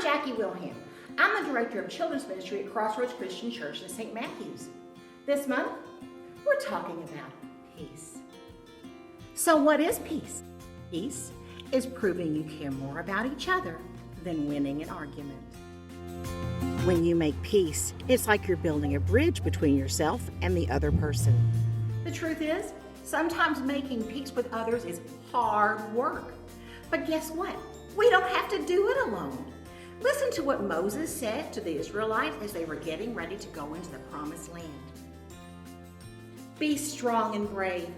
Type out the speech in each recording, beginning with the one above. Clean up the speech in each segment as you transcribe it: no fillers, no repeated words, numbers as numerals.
Jackie Wilhelm. I'm the Director of Children's Ministry at Crossroads Christian Church in St. Matthews. This month, we're talking about peace. So what is peace? Peace is proving you care more about each other than winning an argument. When you make peace, it's like you're building a bridge between yourself and the other person. The truth is, sometimes making peace with others is hard work. But guess what? We don't have to do it alone. Listen to what Moses said to the Israelites as they were getting ready to go into the promised land. Be strong and brave.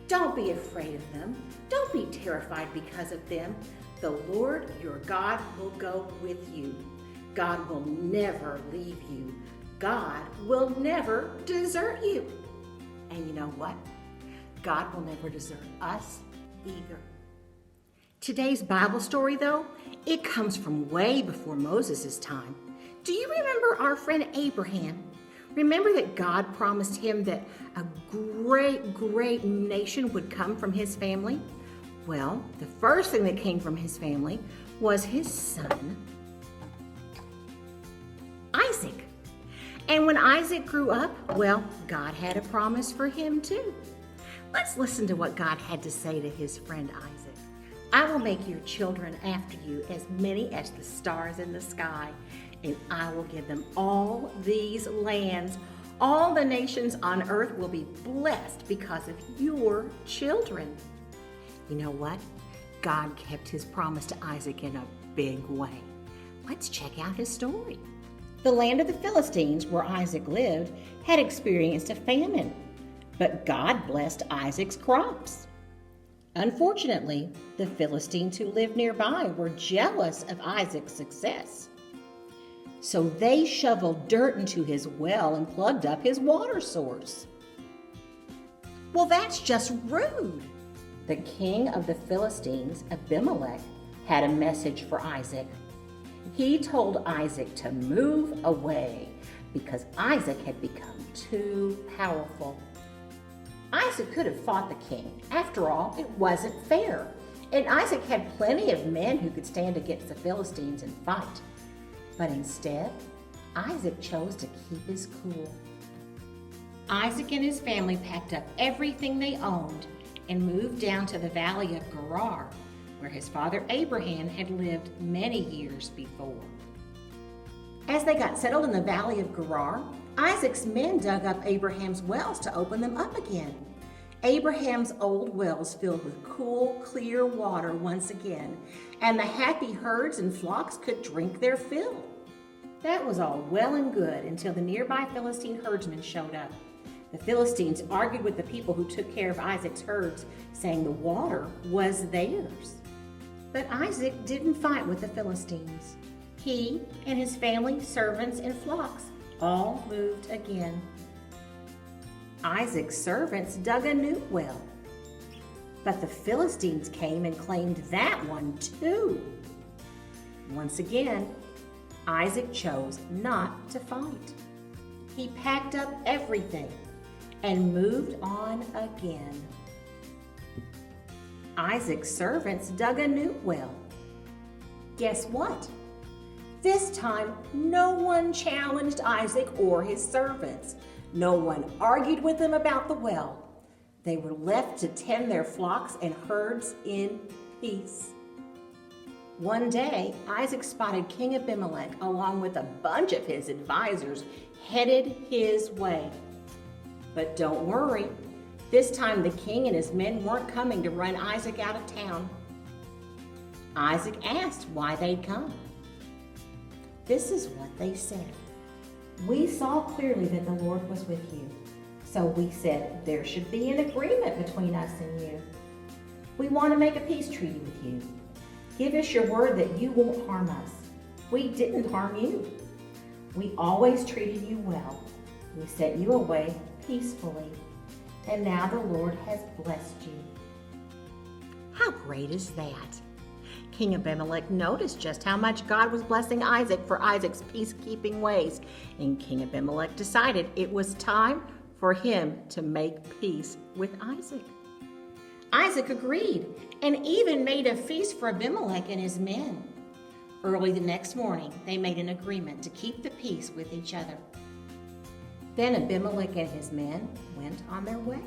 Don't be afraid of them. Don't be terrified because of them. The Lord your God will go with you. God will never leave you. God will never desert you. And you know what? God will never desert us either. Today's Bible story, though, it comes from way before Moses' time. Do you remember our friend Abraham? Remember that God promised him that a great nation would come from his family? Well, the first thing that came from his family was his son, Isaac. And when Isaac grew up, well, God had a promise for him too. Let's listen to what God had to say to his friend Isaac. I will make your children after you as many as the stars in the sky, and I will give them all these lands. All the nations on earth will be blessed because of your children. You know what? God kept his promise to Isaac in a big way. Let's check out his story. The land of the Philistines, where Isaac lived, had experienced a famine, but God blessed Isaac's crops. Unfortunately, the Philistines who lived nearby were jealous of Isaac's success. So they shoveled dirt into his well and plugged up his water source. Well, that's just rude. The king of the Philistines, Abimelech, had a message for Isaac. He told Isaac to move away because Isaac had become too powerful. Isaac could have fought the king. After all, it wasn't fair. And Isaac had plenty of men who could stand against the Philistines and fight. But instead, Isaac chose to keep his cool. Isaac and his family packed up everything they owned and moved down to the valley of Gerar, where his father Abraham had lived many years before. As they got settled in the valley of Gerar, Isaac's men dug up Abraham's wells to open them up again. Abraham's old wells filled with cool, clear water once again, and the happy herds and flocks could drink their fill. That was all well and good until the nearby Philistine herdsmen showed up. The Philistines argued with the people who took care of Isaac's herds, saying the water was theirs. But Isaac didn't fight with the Philistines. He and his family, servants, and flocks all moved again. Isaac's servants dug a new well, but the Philistines came and claimed that one too. Once again, Isaac chose not to fight. He packed up everything and moved on again. Isaac's servants dug a new well. Guess what? This time, no one challenged Isaac or his servants. No one argued with them about the well. They were left to tend their flocks and herds in peace. One day, Isaac spotted King Abimelech along with a bunch of his advisors headed his way. But don't worry, this time the king and his men weren't coming to run Isaac out of town. Isaac asked why they'd come. This is what they said. We saw clearly that the Lord was with you. So we said there should be an agreement between us and you. We want to make a peace treaty with you. Give us your word that you won't harm us. We didn't harm you. We always treated you well. We sent you away peacefully. And now the Lord has blessed you. How great is that? King Abimelech noticed just how much God was blessing Isaac for Isaac's peacekeeping ways, and King Abimelech decided it was time for him to make peace with Isaac. Isaac agreed and even made a feast for Abimelech and his men. Early the next morning, they made an agreement to keep the peace with each other. Then Abimelech and his men went on their way.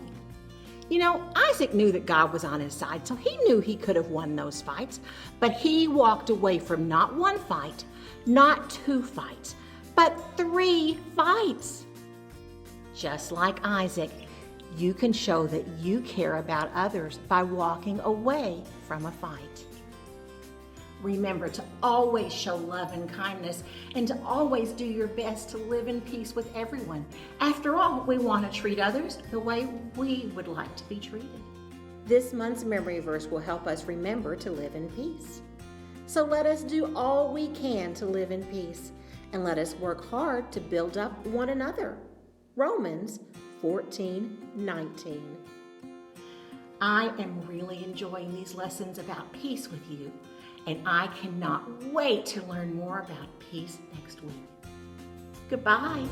You know, Isaac knew that God was on his side, so he knew he could have won those fights. But he walked away from not one fight, not two fights, but 3 fights. Just like Isaac, you can show that you care about others by walking away from a fight. Remember to always show love and kindness and to always do your best to live in peace with everyone. After all, we want to treat others the way we would like to be treated. This month's memory verse will help us remember to live in peace. So let us do all we can to live in peace, and let us work hard to build up one another. Romans 14:19. I am really enjoying these lessons about peace with you, and I cannot wait to learn more about peace next week. Goodbye.